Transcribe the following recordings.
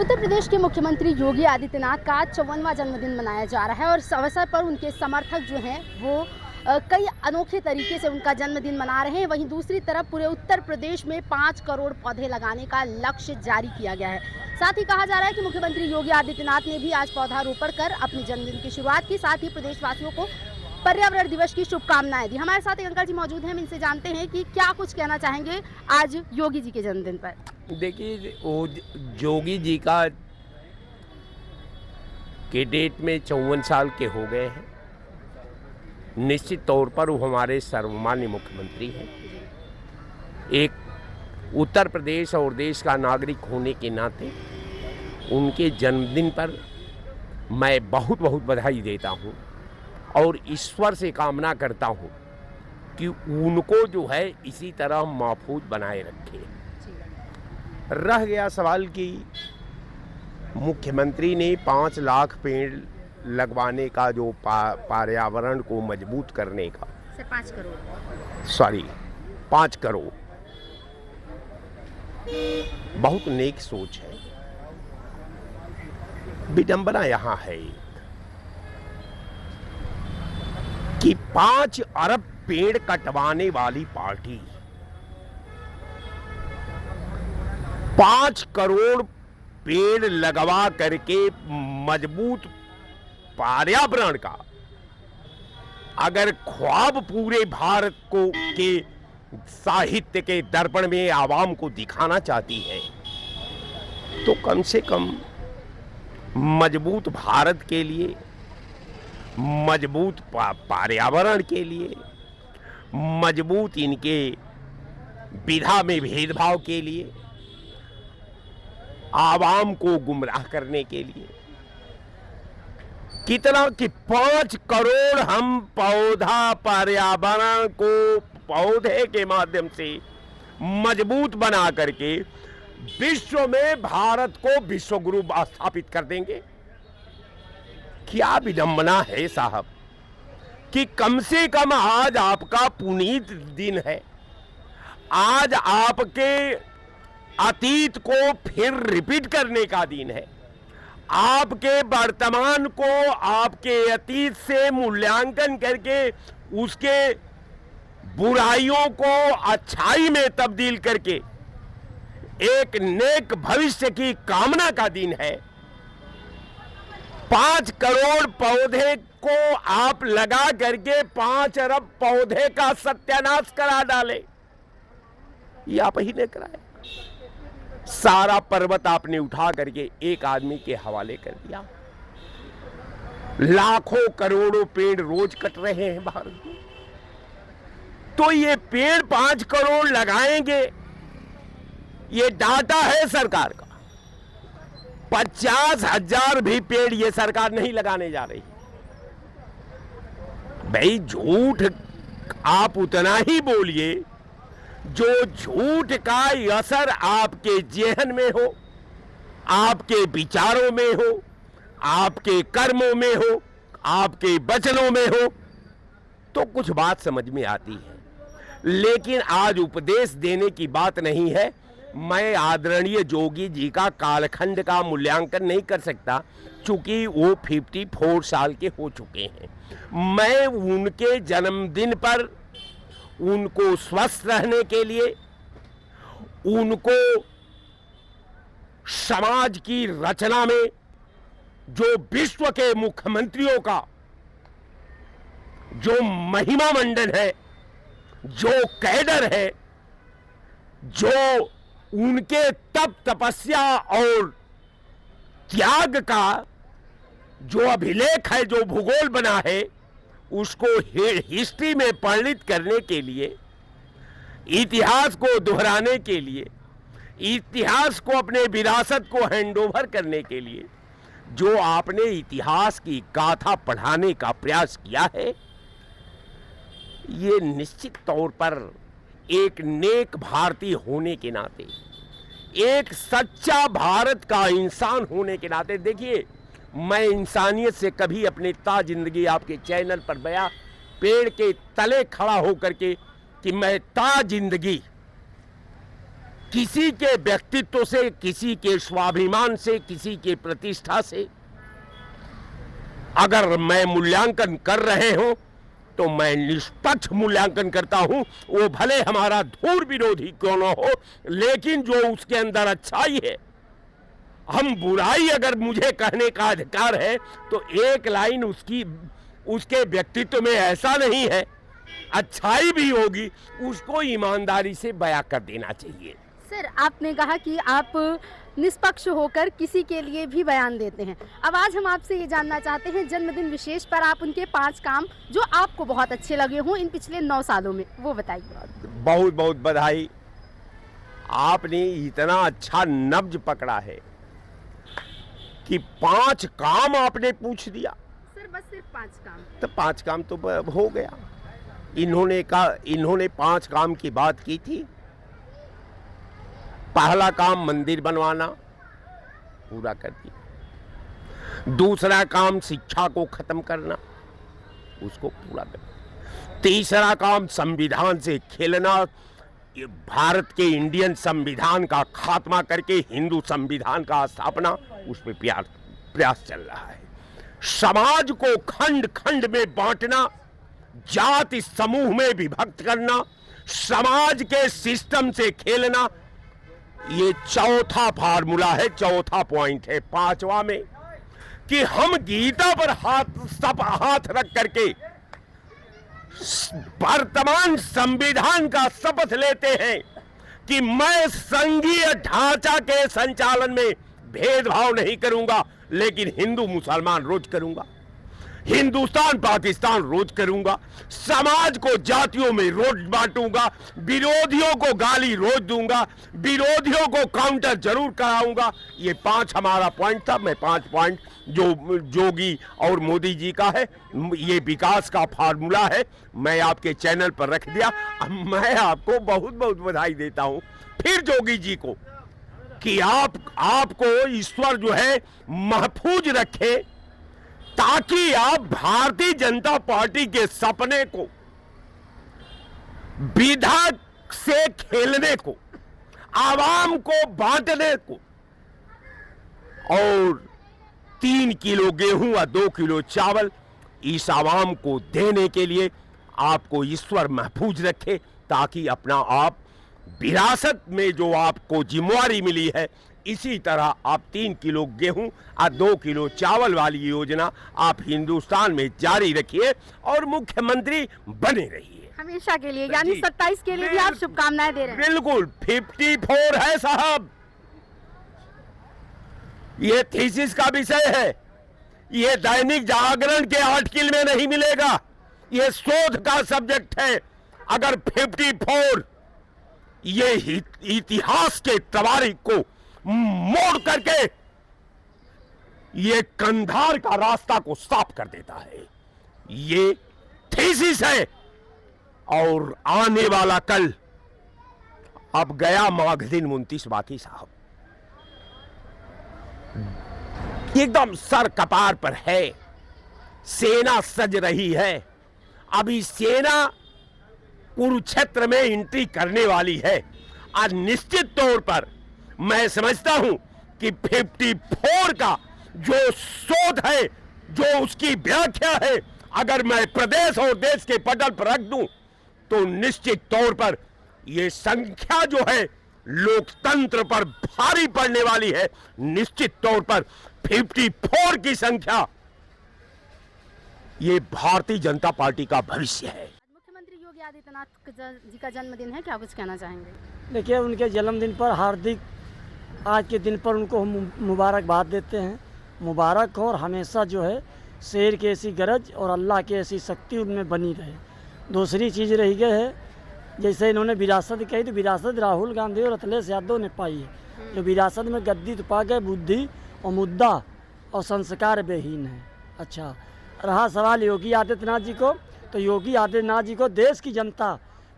उत्तर प्रदेश के मुख्यमंत्री योगी आदित्यनाथ का 54वां जन्मदिन मनाया जा रहा है और इस अवसर पर उनके समर्थक जो हैं वो कई अनोखे तरीके से उनका जन्मदिन मना रहे हैं। वहीं दूसरी तरफ पूरे उत्तर प्रदेश में 5 करोड़ पौधे लगाने का लक्ष्य जारी किया गया है। साथ ही कहा जा रहा है कि मुख्यमंत्री योगी आदित्यनाथ ने भी आज पौधारोपण कर अपने जन्मदिन की शुरुआत की। साथ ही प्रदेशवासियों को पर्यावरण दिवस की शुभकामनाएं दी। हमारे साथ एक अंकल जी मौजूद हैं, हम इनसे जानते हैं कि क्या कुछ कहना चाहेंगे आज योगी जी के जन्मदिन पर। देखिए, वो योगी जी का के डेट में 54 साल के हो गए हैं। निश्चित तौर पर वो हमारे सर्वमान्य मुख्यमंत्री हैं। एक उत्तर प्रदेश और देश का नागरिक होने के नाते उनके जन्मदिन पर मैं बहुत बहुत बधाई देता हूं और ईश्वर से कामना करता हूं कि उनको जो है इसी तरह महफूज बनाए रखे। रह गया सवाल कि मुख्यमंत्री ने 5 लाख पेड़ लगवाने का जो पर्यावरण को मजबूत करने का 5 करोड़ बहुत नेक सोच है। विडंबना यहाँ है कि 5 अरब पेड़ कटवाने वाली पार्टी 5 करोड़ पेड़ लगवा करके मजबूत पर्यावरण का अगर ख्वाब पूरे भारत को के साहित्य के दर्पण में आवाम को दिखाना चाहती है तो कम से कम मजबूत भारत के लिए, मजबूत पर्यावरण के लिए, मजबूत इनके विधा में भेदभाव के लिए, आवाम को गुमराह करने के लिए कितना कि 5 करोड़ हम पौधा पर्यावरण को पौधे के माध्यम से मजबूत बना करके विश्व में भारत को विश्व गुरु स्थापित कर देंगे। क्या विडंबना है साहब कि कम से कम आज आपका पुनीत दिन है। आज आपके अतीत को फिर रिपीट करने का दिन है। आपके वर्तमान को आपके अतीत से मूल्यांकन करके उसके बुराइयों को अच्छाई में तब्दील करके एक नेक भविष्य की कामना का दिन है। 5 करोड़ पौधे को आप लगा करके 5 अरब पौधे का सत्यानाश करा डाले। ये आप ही ने कराया। सारा पर्वत आपने उठा करके एक आदमी के हवाले कर दिया। लाखों करोड़ों पेड़ रोज कट रहे हैं भारत में। तो ये पेड़ 5 करोड़ लगाएंगे, ये डाटा है सरकार का। 50,000 भी पेड़ ये सरकार नहीं लगाने जा रही। भाई झूठ आप उतना ही बोलिए जो झूठ का असर आपके जेहन में हो, आपके विचारों में हो, आपके कर्मों में हो, आपके वचनों में हो, तो कुछ बात समझ में आती है। लेकिन आज उपदेश देने की बात नहीं है। मैं आदरणीय योगी जी का कालखंड का मूल्यांकन नहीं कर सकता चूंकि वो 54 साल के हो चुके हैं। मैं उनके जन्मदिन पर उनको स्वस्थ रहने के लिए, उनको समाज की रचना में जो विश्व के मुख्यमंत्रियों का जो महिमा मंडन है, जो कैडर है, जो उनके तप तपस्या और त्याग का जो अभिलेख है, जो भूगोल बना है, उसको हिस्ट्री में परिणित करने के लिए, इतिहास को दोहराने के लिए, इतिहास को अपने विरासत को हैंडओवर करने के लिए जो आपने इतिहास की गाथा पढ़ाने का प्रयास किया है, ये निश्चित तौर पर एक नेक भारतीय होने के नाते, एक सच्चा भारत का इंसान होने के नाते, देखिए मैं इंसानियत से कभी अपने जिंदगी आपके चैनल पर बया पेड़ के तले खड़ा होकर के कि मैं जिंदगी किसी के व्यक्तित्व से, किसी के स्वाभिमान से, किसी के प्रतिष्ठा से अगर मैं मूल्यांकन कर रहे हो तो मैं निष्पक्ष मूल्यांकन करता हूं, वो भले हमारा धूर विरोधी क्यों न हो, लेकिन जो उसके अंदर अच्छाई है, हम बुराई अगर मुझे कहने का अधिकार है तो एक लाइन उसके व्यक्तित्व में ऐसा नहीं है, अच्छाई भी होगी, उसको ईमानदारी से बयां कर देना चाहिए। सर, आपने कहा कि आप निष्पक्ष होकर किसी के लिए भी बयान देते हैं। अब आज हम आपसे ये जानना चाहते हैं, जन्मदिन विशेष पर आप उनके 5 काम जो आपको बहुत अच्छे लगे हों इन पिछले 9 सालों में, वो बताइए। बहुत बहुत बधाई, आपने इतना अच्छा नब्ज पकड़ा है कि 5 काम आपने पूछ दिया। सर, बस सिर्फ 5 काम? तो 5 काम तो हो गया। इन्होंने 5 काम की बात की थी। पहला काम मंदिर बनवाना, पूरा कर दिया। दूसरा काम शिक्षा को खत्म करना, उसको पूरा कर। तीसरा काम संविधान से खेलना, भारत के इंडियन संविधान का खात्मा करके हिंदू संविधान का स्थापना, उस पर प्रयास चल रहा है। समाज को खंड खंड में बांटना, जाति समूह में विभक्त करना, समाज के सिस्टम से खेलना, ये चौथा फार्मूला है, चौथा पॉइंट है। 5वां में कि हम गीता पर हाथ रख करके वर्तमान संविधान का शपथ लेते हैं कि मैं संघीय ढांचा के संचालन में भेदभाव नहीं करूंगा, लेकिन हिंदू मुसलमान रोज करूंगा, हिंदुस्तान पाकिस्तान रोज करूंगा, समाज को जातियों में रोज बांटूंगा, विरोधियों को गाली रोज दूंगा, विरोधियों को काउंटर जरूर कराऊंगा। ये 5 हमारा पॉइंट था। मैं 5 पॉइंट जो जोगी और मोदी जी का है, ये विकास का फार्मूला है, मैं आपके चैनल पर रख दिया। अब मैं आपको बहुत बहुत बधाई देता हूं फिर जोगी जी को कि आपको ईश्वर जो है महफूज रखे, ताकि आप भारतीय जनता पार्टी के सपने को, विधा से खेलने को, आवाम को बांटने को और 3 किलो गेहूं और 2 किलो चावल इस आवाम को देने के लिए आपको ईश्वर महफूज रखे, ताकि अपना आप विरासत में जो आपको जिम्मेवारी मिली है, इसी तरह आप 3 किलो गेहूं और 2 किलो चावल वाली योजना आप हिंदुस्तान में जारी रखिए और मुख्यमंत्री बने रहिए हमेशा के लिए। यानी 27 के लिए भी आप शुभकामनाएं दे रहे हैं? बिल्कुल 54 है साहब, ये थीसिस का विषय है, ये दैनिक जागरण के आर्टिकल में नहीं मिलेगा, ये शोध का सब्जेक्ट है। अगर 54 ये इतिहास के तवारीख को मोड़ करके ये कंधार का रास्ता को साफ कर देता है, ये थीसिस है। और आने वाला कल, अब गया माघ दिन 29 बाकी साहब, एकदम सर कपार पर है, सेना सज रही है। अभी सेना कुरुक्षेत्र में एंट्री करने वाली है और निश्चित तौर पर मैं समझता हूं कि 54 का जो शोध है, जो उसकी व्याख्या है, अगर मैं प्रदेश और देश के पटल पर रख दूं तो निश्चित तौर पर यह संख्या जो है लोकतंत्र पर भारी पड़ने वाली है। निश्चित तौर पर 54 की संख्या ये भारतीय जनता पार्टी का भविष्य है। मुख्यमंत्री योगी आदित्यनाथ जी का जन्मदिन है, क्या कुछ कहना चाहेंगे? देखिए, उनके जन्मदिन पर हार्दिक, आज के दिन पर उनको हम मुबारकबाद देते हैं। मुबारक हो और हमेशा जो है शेर की ऐसी गरज और अल्लाह की ऐसी शक्ति उनमें बनी रहे। दूसरी चीज़ रही गई है, जैसे इन्होंने विरासत कही, तो विरासत राहुल गांधी और अखिलेश यादव ने पाई है। जो विरासत में गद्दी तो पा गए, बुद्धि और मुद्दा और संस्कार बेहीन है। अच्छा, रहा सवाल योगी आदित्यनाथ जी को, तो योगी आदित्यनाथ जी को देश की जनता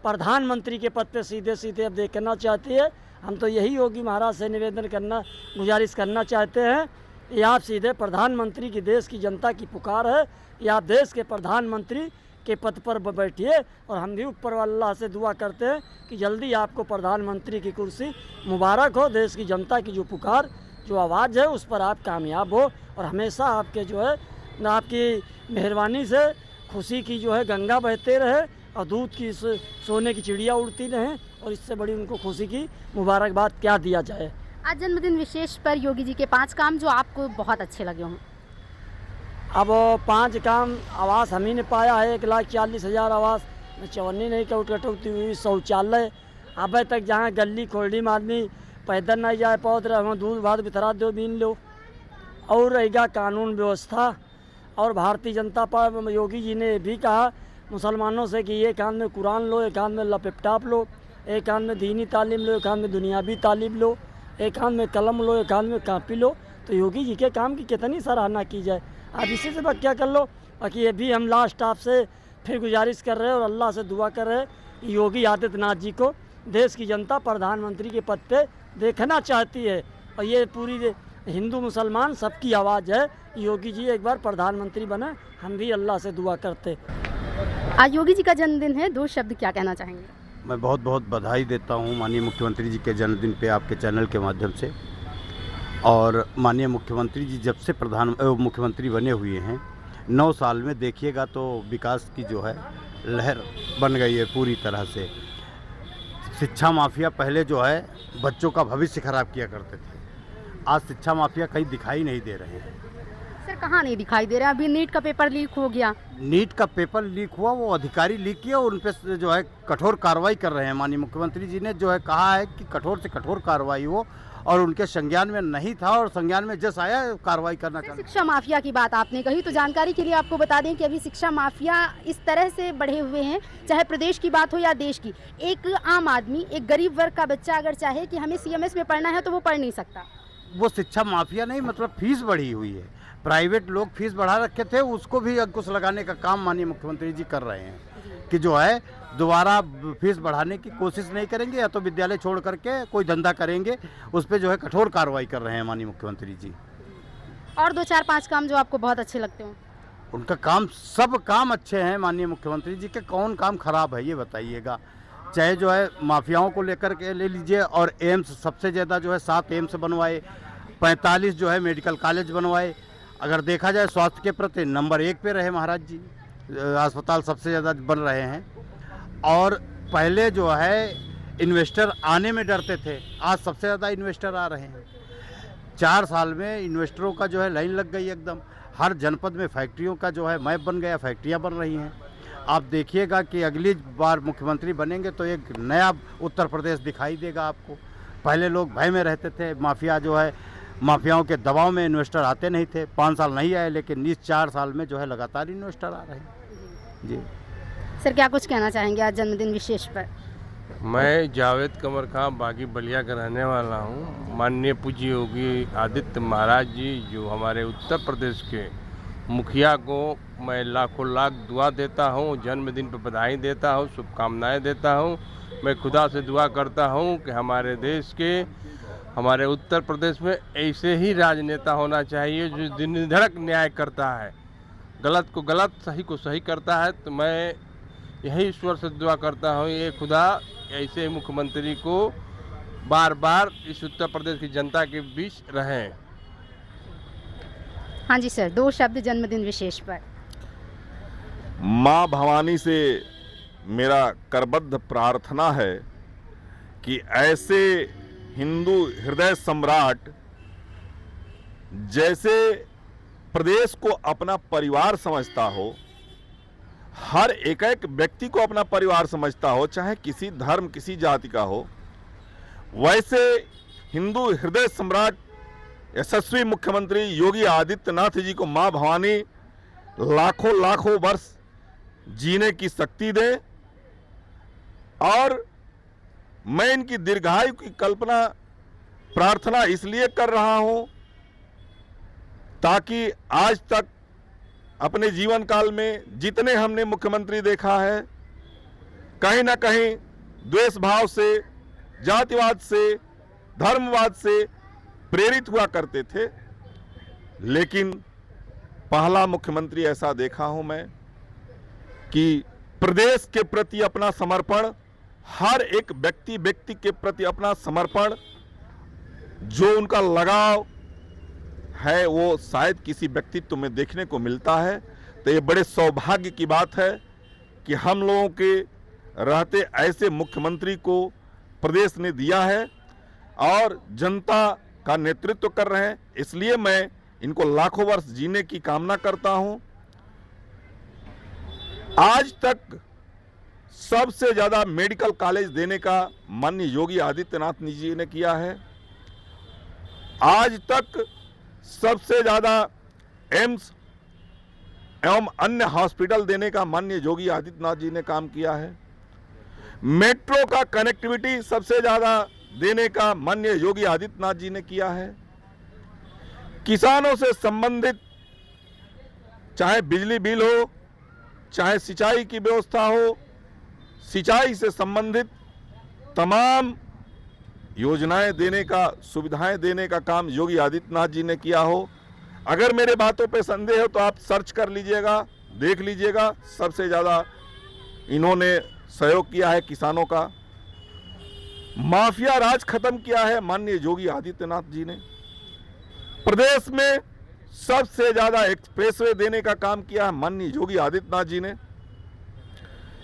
प्रधानमंत्री के पद पे सीधे सीधे अब देखना चाहती है। हम तो यही योगी महाराज से निवेदन करना, गुजारिश करना चाहते हैं, या आप सीधे प्रधानमंत्री की देश की जनता की पुकार है, या देश के प्रधानमंत्री के पद पर बैठिए, और हम भी ऊपर अल्लाह से दुआ करते हैं कि जल्दी आपको प्रधानमंत्री की कुर्सी मुबारक हो। देश की जनता की जो पुकार, जो आवाज़ है, उस पर आप कामयाब हो, और हमेशा आपके जो है ना, आपकी मेहरबानी से खुशी की जो है गंगा बहते रहे, और दूध की सोने की चिड़िया उड़ती रहें, और इससे बड़ी उनको खुशी की मुबारकबाद क्या दिया जाए। आज जन्मदिन विशेष पर योगी जी के 5 काम जो आपको बहुत अच्छे लगे हों। अब 5 काम आवास हम ही ने पाया है, 1,40,000 आवास में, चवन्नी नहीं कटौती हुई, शौचालय अब तक जहाँ गली खोलड़ी में आदमी पैदल नहीं जाए पौध रहे, वहाँ दूध भात बिथरा दो बीन लो। और रहेगा कानून व्यवस्था, और भारतीय जनता पार्टी योगी जी ने भी कहा मुसलमानों से कि एक हाथ में कुरान लो, एक हाथ में लैपटॉप लो, एक हाथ में दीनी तालीम लो, एक हाथ में दुनियावी तालीम लो, एक हाथ में कलम लो, एक हाथ में कापी लो। तो योगी जी के काम की कितनी सराहना की जाए। आप इसी से क्या कर लो। बाकी ये भी हम लास्ट आपसे फिर गुजारिश कर रहे हैं और अल्लाह से दुआ कर रहे हैं कि योगी आदित्यनाथ जी को देश की जनता प्रधानमंत्री के पद पे देखना चाहती है, और ये पूरी हिंदू मुसलमान सबकी आवाज़ है। योगी जी एक बार प्रधानमंत्री बने, हम भी अल्लाह से दुआ करते। आज योगी जी का जन्मदिन है, 2 शब्द क्या कहना चाहेंगे? मैं बहुत बहुत बधाई देता हूं माननीय मुख्यमंत्री जी के जन्मदिन पे आपके चैनल के माध्यम से। और माननीय मुख्यमंत्री जी जब से मुख्यमंत्री बने हुए हैं, 9 साल में देखिएगा तो विकास की जो है लहर बन गई है पूरी तरह से। शिक्षा माफिया पहले जो है बच्चों का भविष्य खराब किया करते थे, आज शिक्षा माफिया कहीं दिखाई नहीं दे रहे हैं। सर कहाँ नहीं दिखाई दे रहा? अभी नीट का पेपर लीक हो गया। नीट का पेपर लीक हुआ, वो अधिकारी लीक किया, और उन पर जो है कठोर कार्रवाई कर रहे हैं। माननीय मुख्यमंत्री जी ने जो है कहा है कि कठोर से कठोर कार्रवाई हो, और उनके संज्ञान में नहीं था और संज्ञान में जस आया कार्रवाई करना चाहिए। शिक्षा माफिया की बात आपने कही, तो जानकारी के लिए आपको बता दें कि अभी शिक्षा माफिया इस तरह से बढ़े हुए हैं, चाहे प्रदेश की बात हो या देश की। एक आम आदमी, एक गरीब वर्ग का बच्चा अगर चाहे कि हमें CMS में पढ़ना है तो वो पढ़ नहीं सकता। वो शिक्षा माफिया नहीं, मतलब फीस बढ़ी हुई है। प्राइवेट लोग फीस बढ़ा रखे थे, उसको भी अंकुश लगाने का काम माननीय मुख्यमंत्री जी कर रहे हैं कि जो है दोबारा फीस बढ़ाने की कोशिश नहीं करेंगे, या तो विद्यालय छोड़ करके कोई धंधा करेंगे, उस पर जो है कठोर कार्रवाई कर रहे हैं माननीय मुख्यमंत्री जी। और 2, 4, 5 काम जो आपको बहुत अच्छे लगते हो? उनका काम, सब काम अच्छे हैं माननीय मुख्यमंत्री जी के। कौन काम खराब है ये बताइएगा। चाहे जो है माफियाओं को लेकर के ले लीजिए, और एम्स सबसे ज़्यादा जो है 7 एम्स बनवाए, 45 जो है मेडिकल कॉलेज बनवाए। अगर देखा जाए स्वास्थ्य के प्रति नंबर 1 पे रहे महाराज जी, अस्पताल सबसे ज़्यादा बन रहे हैं। और पहले जो है इन्वेस्टर आने में डरते थे, आज सबसे ज़्यादा इन्वेस्टर आ रहे हैं। 4 साल में इन्वेस्टरों का जो है लाइन लग गई एकदम। हर जनपद में फैक्ट्रियों का जो है मैप बन गया, फैक्ट्रियां बन रही हैं। आप देखिएगा कि अगली बार मुख्यमंत्री बनेंगे तो एक नया उत्तर प्रदेश दिखाई देगा आपको। पहले लोग भय में रहते थे, माफिया जो है माफियाओं के दबाव में इन्वेस्टर आते नहीं थे। 5 साल नहीं आए, लेकिन इस 4 साल में जो है लगातार इन्वेस्टर आ रहे हैं जी। सर क्या कुछ कहना चाहेंगे आज जन्मदिन विशेष पर? मैं जावेद कमर खां बागी बलिया का रहने वाला हूँ। माननीय पूज्य योगी आदित्य महाराज जी जो हमारे उत्तर प्रदेश के मुखिया को मैं लाखों लाख दुआ देता हूँ, जन्मदिन पर बधाई देता हूँ, शुभकामनाएं देता हूँ। मैं खुदा से दुआ करता हूँ कि हमारे देश के, हमारे उत्तर प्रदेश में ऐसे ही राजनेता होना चाहिए जो दिन धड़क न्याय करता है, गलत को गलत, सही को सही करता है। तो मैं यही ईश्वर से दुआ करता हूँ, ये खुदा ऐसे ही मुख्यमंत्री को बार बार इस उत्तर प्रदेश की जनता के बीच रहें। हाँ जी सर, 2 शब्द जन्मदिन विशेष पर। माँ भवानी से मेरा करबद्ध प्रार्थना है कि ऐसे हिंदू हृदय सम्राट जैसे प्रदेश को अपना परिवार समझता हो, हर एक व्यक्ति को अपना परिवार समझता हो, चाहे किसी धर्म किसी जाति का हो, वैसे हिंदू हृदय सम्राट यशस्वी मुख्यमंत्री योगी आदित्यनाथ जी को मां भवानी लाखों लाखों वर्ष जीने की शक्ति दे। और मैं इनकी दीर्घायु की कल्पना प्रार्थना इसलिए कर रहा हूं ताकि आज तक अपने जीवन काल में जितने हमने मुख्यमंत्री देखा है, कहीं ना कहीं द्वेष भाव से, जातिवाद से, धर्मवाद से प्रेरित हुआ करते थे। लेकिन पहला मुख्यमंत्री ऐसा देखा हूं मैं कि प्रदेश के प्रति अपना समर्पण, हर एक व्यक्ति के प्रति अपना समर्पण, जो उनका लगाव है वो शायद किसी व्यक्तित्व में देखने को मिलता है। तो ये बड़े सौभाग्य की बात है कि हम लोगों के रहते ऐसे मुख्यमंत्री को प्रदेश ने दिया है और जनता का नेतृत्व कर रहे हैं। इसलिए मैं इनको लाखों वर्ष जीने की कामना करता हूं। आज तक सबसे ज्यादा मेडिकल कॉलेज देने का माननीय योगी आदित्यनाथ जी ने किया है। आज तक सबसे ज्यादा एम्स एवं अन्य हॉस्पिटल देने का माननीय योगी आदित्यनाथ जी ने काम किया है। मेट्रो का कनेक्टिविटी सबसे ज्यादा देने का माननीय योगी आदित्यनाथ जी ने किया है। किसानों से संबंधित चाहे बिजली बिल हो, चाहे सिंचाई की व्यवस्था हो, सिंचाई से संबंधित तमाम योजनाएं देने का, सुविधाएं देने का काम योगी आदित्यनाथ जी ने किया हो। अगर मेरे बातों पे संदेह हो तो आप सर्च कर लीजिएगा, देख लीजिएगा। सबसे ज़्यादा इन्होंने सहयोग किया है किसानों का। माफिया राज खत्म किया है माननीय योगी आदित्यनाथ जी ने। प्रदेश में सबसे ज़्यादा एक्सप्रेसवे देने का काम किया है माननीय योगी आदित्यनाथ जी ने।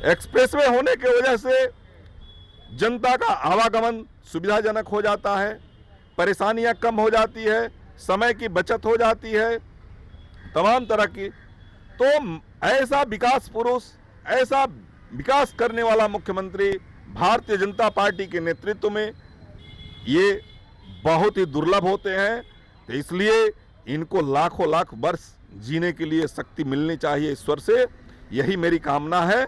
एक्सप्रेसवे होने की वजह से जनता का आवागमन सुविधाजनक हो जाता है, परेशानियां कम हो जाती है, समय की बचत हो जाती है, तमाम तरह की। तो ऐसा विकास पुरुष, ऐसा विकास करने वाला मुख्यमंत्री भारतीय जनता पार्टी के नेतृत्व में ये बहुत ही दुर्लभ होते हैं। तो इसलिए इनको लाखों लाख वर्ष जीने के लिए शक्ति मिलनी चाहिए ईश्वर से, यही मेरी कामना है।